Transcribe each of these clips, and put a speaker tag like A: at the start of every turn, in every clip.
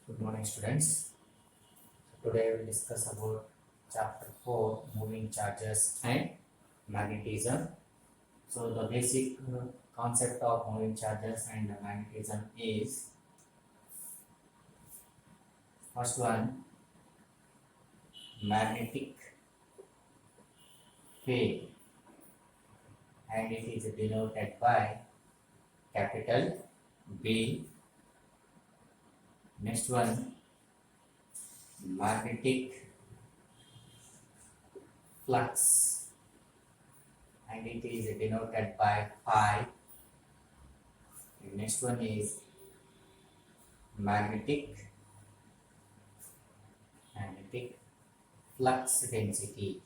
A: Good morning, students. Today we will discuss about chapter 4 moving charges and magnetism. So, the basic concept of moving charges and magnetism is first one, magnetic field, and it is denoted by capital B. Next one, magnetic flux, and it is denoted by phi. And next one is magnetic flux density.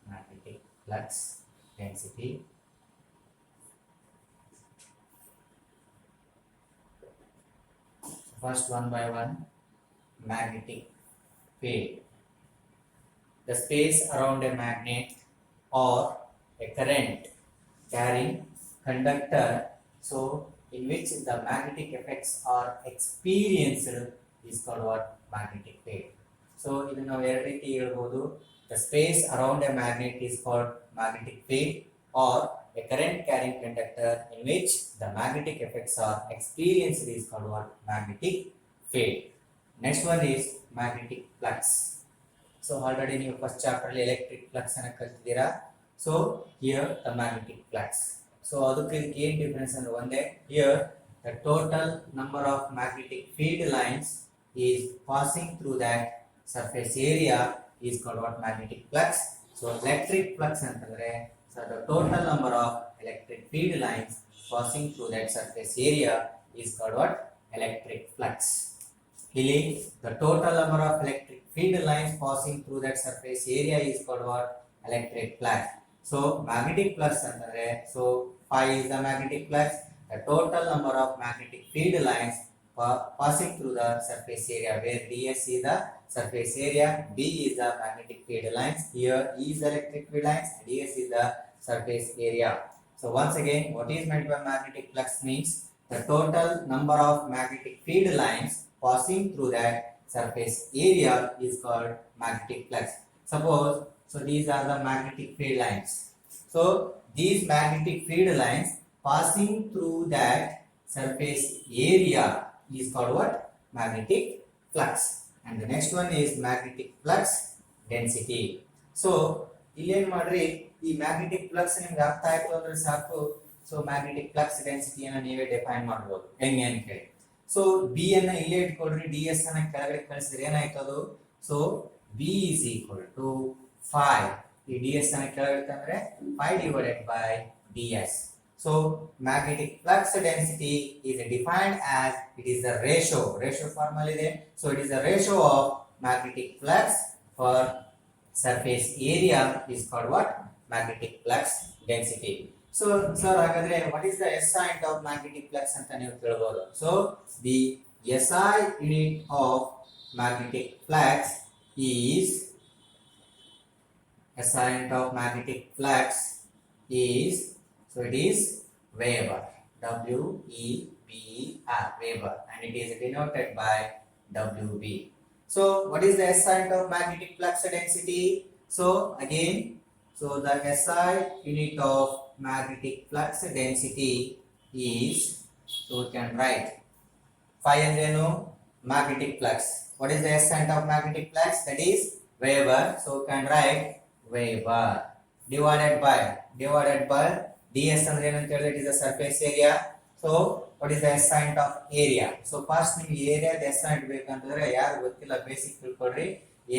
A: Magnetic flux density. First, one by one, magnetic field. The space around a magnet or a current carrying conductor, so in which the magnetic effects are experienced, is called what? Magnetic field. So ಇದನ್ನು ನಾವು ಎರಡು ರೀತಿ ಹೇಳ್ಬೋದು. The space around a magnet is called magnetic field, or a current carrying conductor in which the magnetic effects are experienced is called what? Magnetic field. Next one is magnetic flux. So already ನೀವು first chapter ಅಲ್ಲಿ electric flux ಅನ್ನು ಕಲಿತಿದ್ದೀರಾ. So here the magnetic flux. So ಅದಕ್ಕೆ ಇದಕ್ಕೆ ಏನು difference ಅಂದ್ರೆ ಒಂದೇ. Here the total number of magnetic field lines is passing through that surface area is called what? Magnetic flux. So electric flux ಅಂತಂದ್ರೆ so the total number of electric field lines passing through that surface area is called what? Electric flux. Here the total number of electric field lines passing through that surface area is called what? Electric flux. So magnetic flux ಅಂತಂದ್ರೆ so phi is the magnetic flux. The total number of magnetic field lines passing through the surface area, where ds is the surface area, b is the magnetic field lines, here e is the electric field lines, and ds is the surface area. So once again, what is meant by magnetic flux means the total number of magnetic field lines passing through that surface area is called magnetic flux. Suppose, so these are the magnetic field lines. So these magnetic field lines passing through that surface area is called what? Magnetic flux. And the next one is magnetic flux density. So ಇಲ್ಲಿ ಏನು ಮಾಡ್ರಿ, ಈ magnetic flux ನಿಮ್ಗೆ ಅರ್ಥ ಆಯ್ತು ಅಂದ್ರೆ ಸಾಕು. So magnetic flux ಡೆನ್ಸಿಟಿಯನ್ನು ನೀವೇ ಡಿಫೈನ್ ಮಾಡ್ಬೋದು ಹೆಂಗೆ ಅಂತ ಹೇಳಿ. ಸೊ ಬಿ ಅನ್ನ ಇಲ್ಲೇ ಇಟ್ಕೊಳ್ರಿ, ಡಿ ಎಸ್ ಅನ್ನ ಕೆಳಗಡೆ ಕಳಿಸಿದ್ರೆ ಏನಾಯ್ತು ಅದು? So B is equal to 5. ಈ ಡಿ ಎಸ್ ಅನ್ನ ಕೆಳಗಡೆ ತಂದ್ರೆ 5 divided by D S. So magnetic flux density is defined as it is the ratio formula ಇದೆ. So it is the ratio of magnetic flux for surface area is called what? Magnetic flux density. So sir, ಹಾಗಾದ್ರೆ what is the SI unit of magnetic flux ಅಂತ ನೀವು ಕೇಳಬಹುದು. So the SI unit of magnetic flux is SI unit of magnetic flux is, so it is Weber, W-E-B-E-R, Weber, and it is denoted by WB. So what is the SI unit of magnetic flux density? So again, so the SI unit of magnetic flux density is, so we can write phi andrenu magnetic flux. What is the SI unit of magnetic flux? That is Weber. So we can write Weber divided by ds ಅಂದ್ರೆ ಏನಂತ ಹೇಳಿದ್ರೆ it is the surface area. So what is the SI unit of area? So first ನಿಮಗೆ area SI unit ಬೇಕಂತಂದ್ರೆ ಯಾರು ಗೊತ್ತಿಲ್ಲ basic ತಿಳ್ಕೊಳ್ರಿ.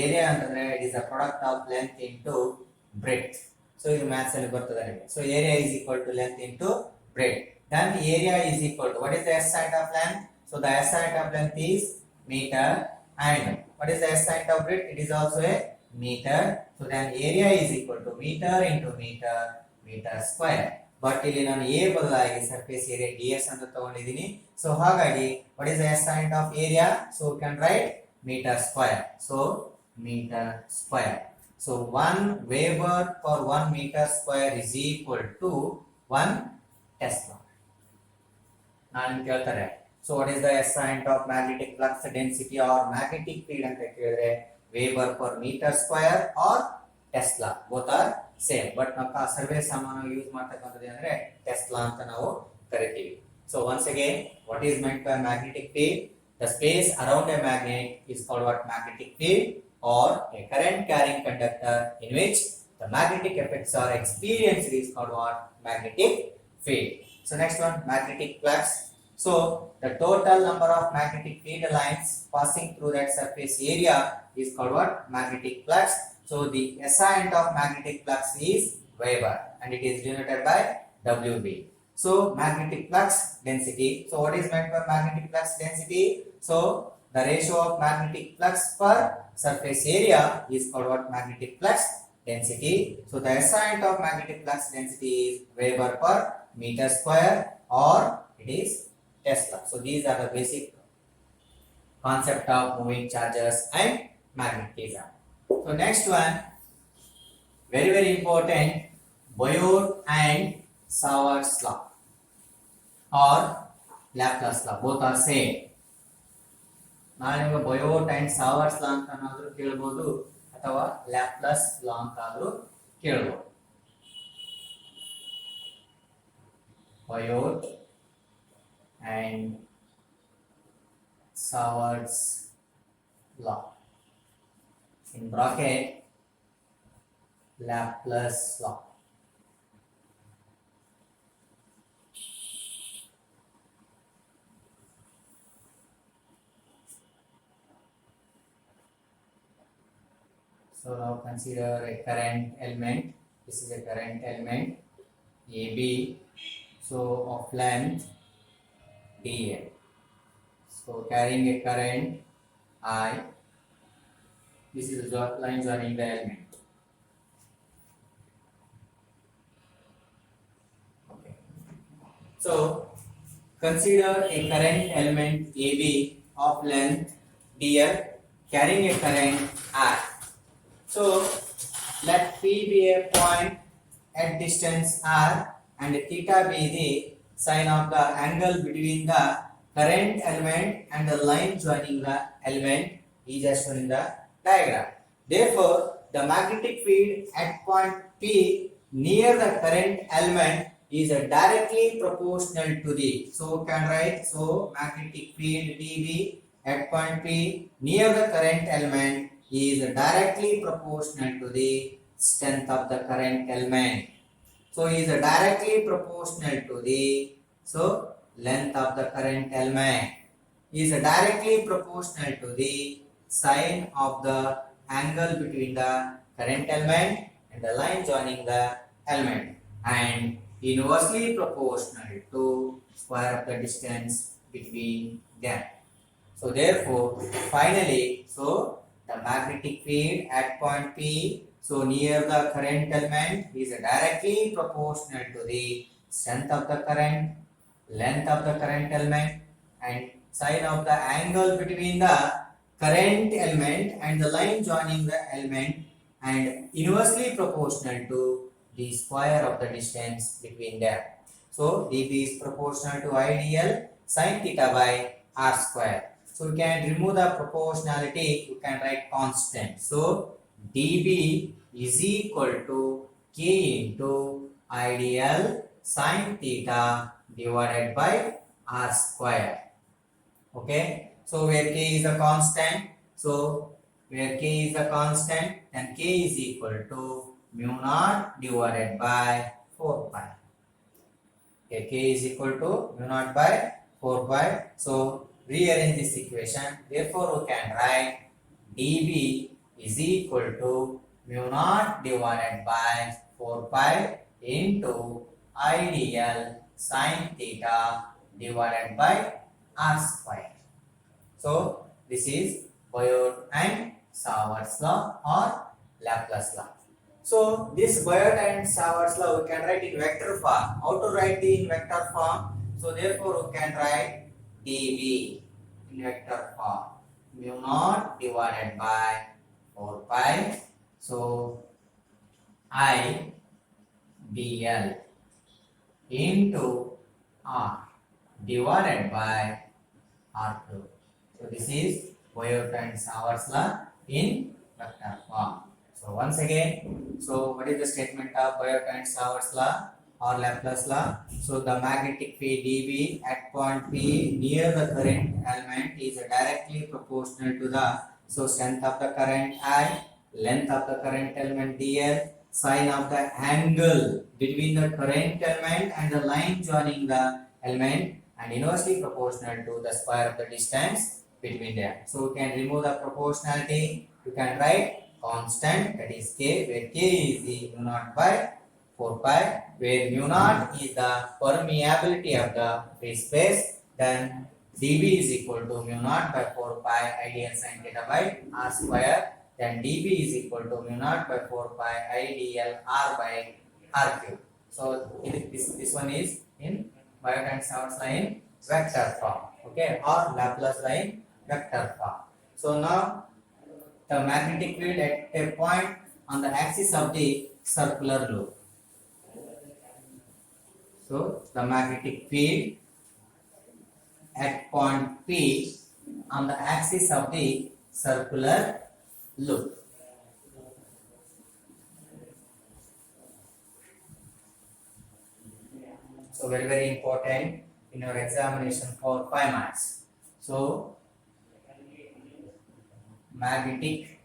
A: Area ಅಂತಂದ್ರೆ it is the product of length into breadth. So ಇದು maths ಅಲ್ಲಿ ಬರ್ತದೆ ನಿಮಗೆ. So area is equal to length into breadth. Then area is equal to, what is the SI unit of length? So the SI unit of length is meter, and what is the SI unit of breadth? It is also a meter. So then area is equal to meter into meter square. But ಇಲ್ಲಿ ನಾನು A ಬದಲಾಗಿ surface area ds ಅಂತ ತಗೊಂಡಿದ್ದೀನಿ. So ಹಾಗಾಗಿ what is the SI unit of area? So we can write meter square. So meter square. So 1 Weber for 1 meter square is equal to 1 Tesla. ನಾನು ಕೇಳ್ತಾರೆ So what is the SI of magnetic flux density or magnetic field ಅಂತ ಕೇಳಿದ್ರೆ Weber per meter square or Tesla both are same. But ನಾವು ಸರ್ವೇ ಸಾಮಾನ್ಯವಾಗಿ use ಮಾಡ್ತಕ್ಕಂಥದ್ದು ಅಂದ್ರೆ Tesla ಅಂತ ನಾವು ಕರಿತೀವಿ. So once again, what is meant by magnetic field? The space around a magnet is called what? Magnetic field, or a current carrying conductor in which the magnetic effects are experienced is called what? Magnetic field. So next one, magnetic flux. So the total number of magnetic field lines passing through that surface area is called what? Magnetic flux. So the SI unit of magnetic flux is Weber and it is denoted by WB. So magnetic flux density. So what is meant by magnetic flux density? So the ratio of magnetic flux per surface area is called what? Magnetic flux density. So the SI unit of magnetic flux density is Weber per meter square, or it is Tesla. So these are the basic concept of moving charges and magnetism. So next one, very important, Biot and Savart's law or Laplace law, both are same. ನಾಳೆ ನಿಮಗೆ ಬಯೋಟ್ and ಸಾವರ್ಟ್ಸ್ ಲಾ ಅಂತ ಕೇಳಬಹುದು ಅಥವಾ Laplace ಲಾ ಅಂತಾದ್ರೂ ಕೇಳಬಹುದು. ಬಯೋಟ್ and Savart's law, in bracket Laplace law. So now consider a current element. This is a current element AB, so of length dl. So carrying a current I. This is the line joining the element. Okay. So consider a current element AB of length dl carrying a current I. So let P be a point at distance r and theta be the sign of the angle between the current element and the line joining the element is as shown in the diagram. Therefore, the magnetic field at point P near the current element is directly proportional to the, so can write, so magnetic field dB at point P near the current element is directly proportional to the strength of the current element. So is directly proportional to the, so length of the current element is directly proportional to the sine of the angle between the current element and the line joining the element, and inversely proportional to square of the distance between them. So therefore, finally, so the magnetic field at point P, so near the current element, is directly proportional to the strength of the current, length of the current element, and sine of the angle between the current element and the line joining the element, and inversely proportional to the square of the distance between them. So dB is proportional to IDL sin theta by r square. So we can remove the proportionality, you can write constant. So dB is equal to k into IDL sin theta divided by r square. Okay, so where k is the constant, so where k is the constant, then k is equal to mu naught divided by 4 pi. Okay, k is equal to mu naught by 4 pi. So rearrange this equation. Therefore, we can write dB is equal to mu naught divided by 4 pi into IDL sin theta divided by r square. So this is Biot and Savart's law or Laplace law. So this Biot and Savart's law we can write in vector form. How to write the in vector form? So therefore we can write dB in vector form, mu naught divided by 4 pi, so I dl into r divided by R cube. So this is Biot and Savar's law in vector form. So once again, so what is the statement of Biot and Savar's law or Laplace law? So the magnetic field dB at point P near the current element is directly proportional to the strength of the current I, length of the current element dl, sign of the angle between the current element and the line joining the element, and inversely proportional to the square of the distance between them. So we can remove the proportionality. You can write constant, that is k, where k is the mu naught by 4 pi, where mu naught is the permeability of the free space. Then dB is equal to mu naught by 4 pi ideal sin theta by r square. Then dB is equal to mu naught by 4 pi ideal r by r cube. So this one is in Biot and Savar's law in vector form, okay, or Laplace law in vector form. So now the magnetic field at a point on the axis of the circular loop. So the magnetic field at point P on the axis of the circular loop. So very important in your examination for 5 marks. So magnetic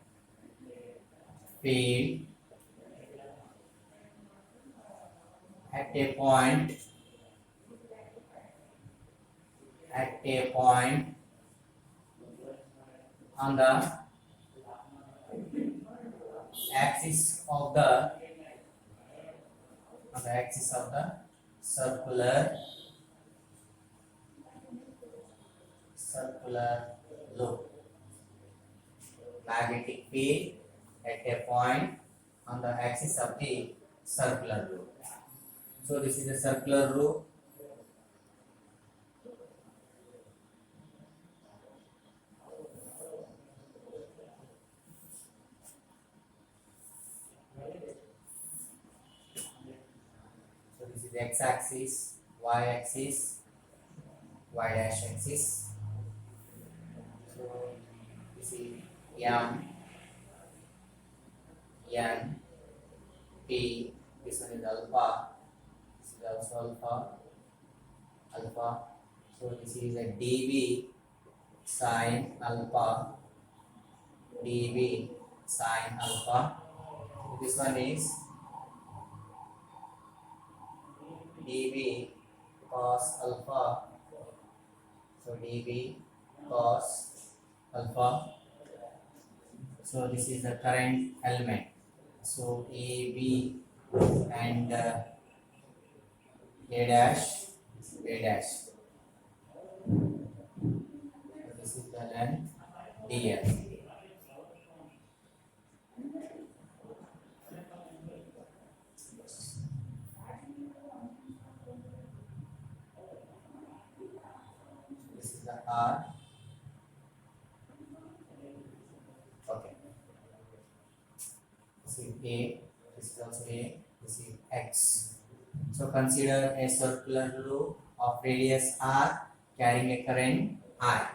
A: field at a point on the axis of the circular loop. Magnetic field at a point on the axis of the circular loop. So this is a circular loop. So this is x-axis, y-axis, y-dash axis. So this is M, N, P. This one is alpha. This is also alpha. So this is a dB sin alpha, dB sin alpha. So this one is dB cos alpha. So dB cos alpha. So this is the current element. So AB and A dash. So this is the length dl. This is the R. Okay. This is A. This is also A. This is X. So consider a circular loop of radius r carrying a current I.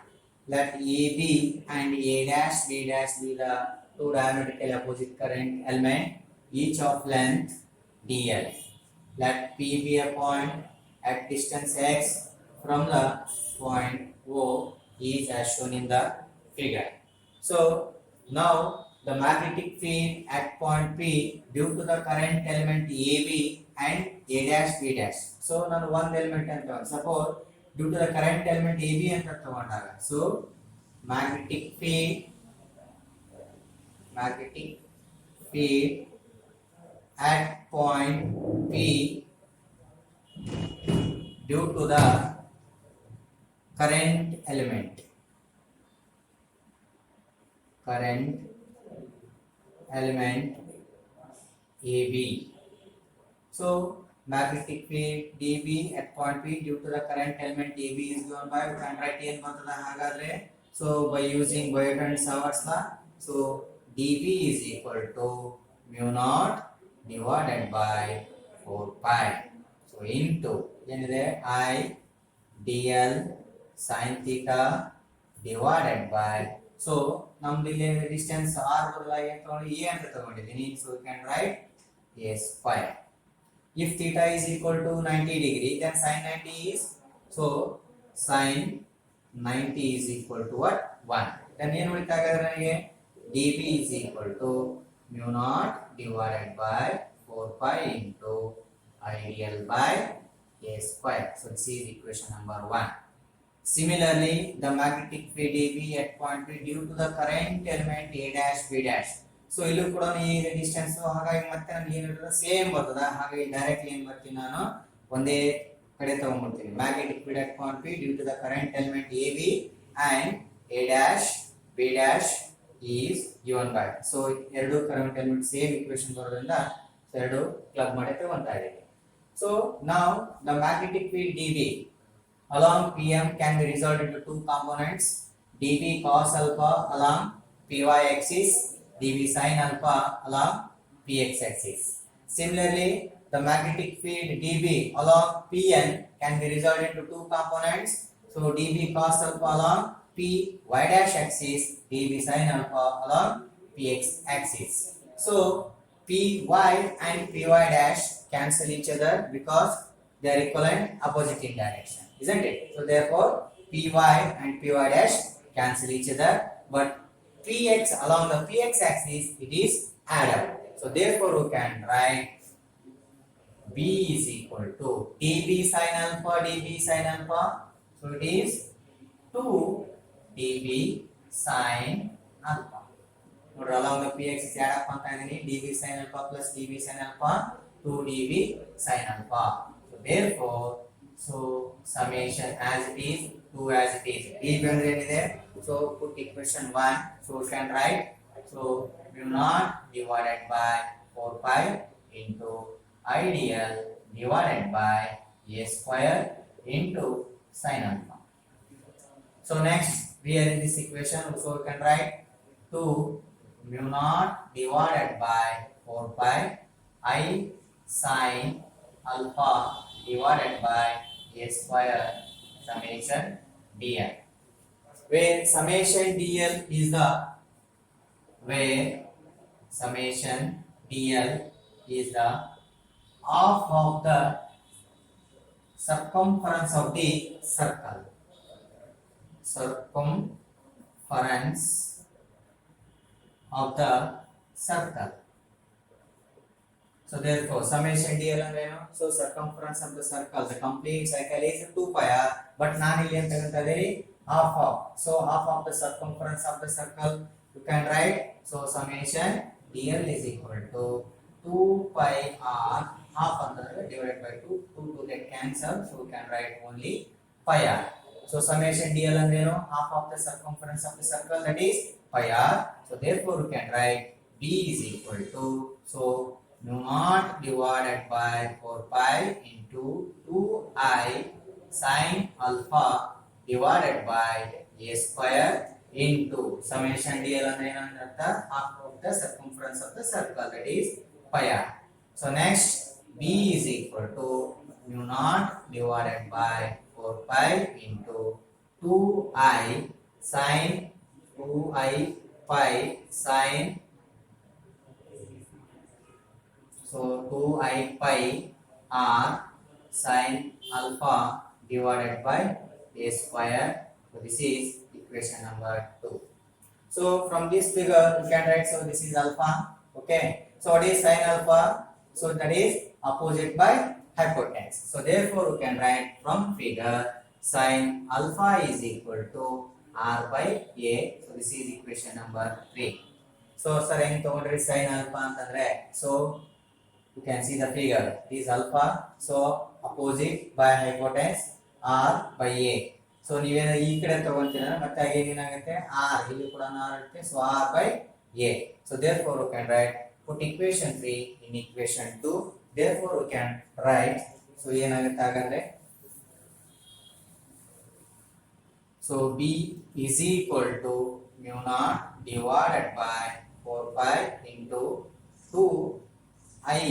A: Let AB and A dash B dash be the two diametrically opposite current element, each of length dl. Let P be a point at distance x from the point O is as shown in the figure. So now the magnetic field at point P due to the current element AB and A dash B dash. So now one element and suppose due to the current element AB and so magnetic field at point P due to the current element AB. So magnetic field dB at point P due to the current element AB is given by, we can write ಏನು ಬರ್ತದೆ ಹಾಗಾದ್ರೆ. So by using Biot and Savar's law, so dB is equal to mu naught divided by 4 pi. So into ಏನಿದೆ I dl sin theta divided by, so ನಮ್ದು ಇಲ್ಲಿ distance r ಬದಲಾಗಿ ಏನು ತಗೊಂಡು a ಅಂತ ತಗೊಂಡಿದ್ದೀನಿ, so you can write a square. If theta is equal to 90 degree, then sin 90 is, so sin 90 is equal to what? 1. Then ಏನು ಉಳಿತಾಗದ್ರೆ ನನಗೆ dB is equal to mu naught divided by 4 pi into ideal by a square. So this is equation number 1. Similarly, the magnetic field dB at point P due to the current element a dash b dash. So ಇಲ್ಲೂ ಕೂಡ ಈ distance, ಹಾಗಾಗಿ ಮತ್ತೆ ನನಗೆ ಏನಿರ್ತದೆ same ಬರ್ತದ. ಹಾಗಾಗಿ directly ಏನು ಬರ್ತೀನಿ ನಾನು ಒಂದೇ ಕಡೆ ತಗೊಂಡ್ಬಿಡ್ತೀನಿ. Magnetic field at point P due to the current element AB and A dash B dash is given by. So ಎರಡು ಕರೆಂಟ್ ಎಲಿಮೆಂಟ್ ಸೇಮ್ ಈಕ್ವೇಷನ್ ಬರೋದ್ರಿಂದ ಎರಡು ಕ್ಲಬ್ ಮಾಡಿ ತಗೊಂತಾ ಇದ್ದೀನಿ. So now the magnetic field dB along PM can be resolved into two components, dB cos alpha along py axis, dB sin alpha along px axis. Similarly, the magnetic field dB along Pn can be resolved into two components, so dB cos alpha along py dash axis, dB sin alpha along px axis. So py and py dash cancel each other because they are equivalent opposite in direction, isn't it? So therefore py and py dash cancel each other, but px along the px axis it is added. So therefore we can write b is equal to dB sin alpha dB sin alpha. So it is 2 dB sin alpha. Note along the px is add up anta idini, dB sin alpha plus dB sin alpha 2 dB sin alpha. So therefore, so summation as it is, 2 as it is. dB andre enide, so put equation 1, so we can write, so mu naught divided by 4 pi into ideal divided by a square into sin alpha. So next we are in this equation, so we can write 2 mu naught divided by 4 pi I sin alpha divided by a square summation dl, where summation dl is the, where summation dl is the half of the circumference of the circle. Circumference of the circle. So therefore summation dl ಅಂದ್ರೆ ಏನು? So circumference of the circle, the complete cycle is 2 pi r, but ನಾನು ಇಲ್ಲಿ ಅಂತ ಹೇಳ್ತಾ ಇದ್ದೀನಿ half of. So half of the circumference of the circle you can write, so summation dl is equal to 2 pi r, half ಅಂದ್ರೆ divided by 2, 2 get cancel, so we can write only pi r. So summation dl ಅಂದ್ರೆ ಏನು? Half of the circumference of the circle, that is pi r. So therefore we can write b is equal to, so mu naught divided by 4 pi into 2I sin alpha divided by a square into summation dl ಅಂದ್ರೆ ಏನು ಅಂತ ಅರ್ಥ, half of the circumference of the circle, that is pi r. So next b is equal to mu naught divided by 4 pi into 2I sin 2I pi sin, so 2I pi r sin alpha divided by a square. So this is equation number 2. So from this figure you can write, so this is alpha, okay. So what is sin alpha? So that is opposite by hypotenuse. So therefore we can write from figure sin alpha is equal to r by a. So this is equation number 3. So sir ಹೆಂಗ್ ತಗೊಂಡ್ರಿ sin alpha ಅಂತಂದ್ರೆ, so you can see the figure, this is alpha, so opposite by hypotenuse r by a. So ನೀವೇನ ಈ ಕಡೆ ತಗೊಂತೀರಾ ಮತ್ತೆ again ಏನಾಗುತ್ತೆ r, ಇಲ್ಲಿ ಕೂಡ r ಇರುತ್ತೆ, so r by a. So therefore we can write, put equation 3 in equation 2, therefore we can write, so ಏನಾಗುತ್ತೆ ಹಾಗಾದ್ರೆ, so b is equal to mu naught divided by 4 pi into 2 I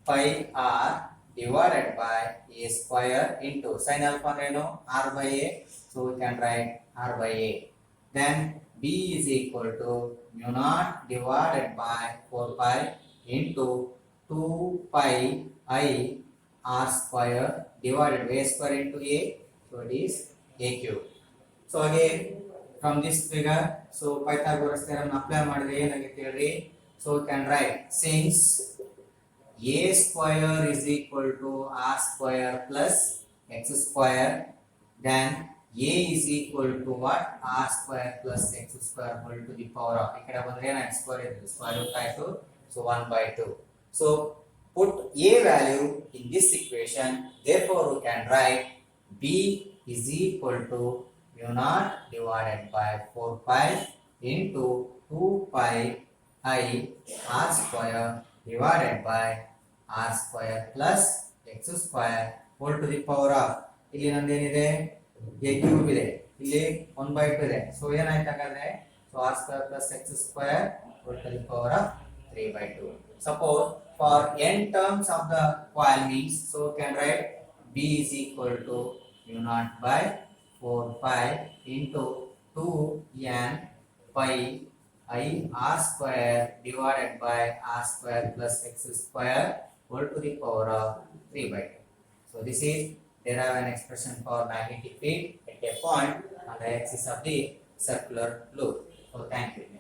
A: pi r divided by a square into sin alpha and r by a. So we can write r by a. Then b is equal to mu naught divided by 4 pi into 2 pi I r square divided by a square into a. So it is a cube. So again from this figure, so Pythagoras theorem apply ಮಾಡಿದ್ರೆ ಏನಾಗುತ್ತೆ ಹೇಳ್ರಿ. So we can write since a square is equal to r square plus x square, then a is equal to what? R square plus x square whole to the power of ikkada bandre x square is square root ಆಯ್ತು. So 1 by 2. So put a value in this equation, therefore we can write b is equal to mu naught divided by 4 pi into 2 pi I r square divided by r square plus x square whole to the power of ಇಲ್ಲಿ ನಂದೇನಿದೆ a cube ಇದೆ, ಇಲ್ಲಿ 1 by 2 ಇದೆ. So ಏನಾಯ್ತು ಹಾಗಾದ್ರೆ, so r square plus x square whole to the power of 3 by 2. Suppose for n terms of the coil means, so we can write b is equal to mu naught by 4 pi into 2 n pi I r square divided by r square plus x square whole to the power of 3 by 2. So this is there are an expression for magnetic field at a point on the axis of the circular loop. So thank you.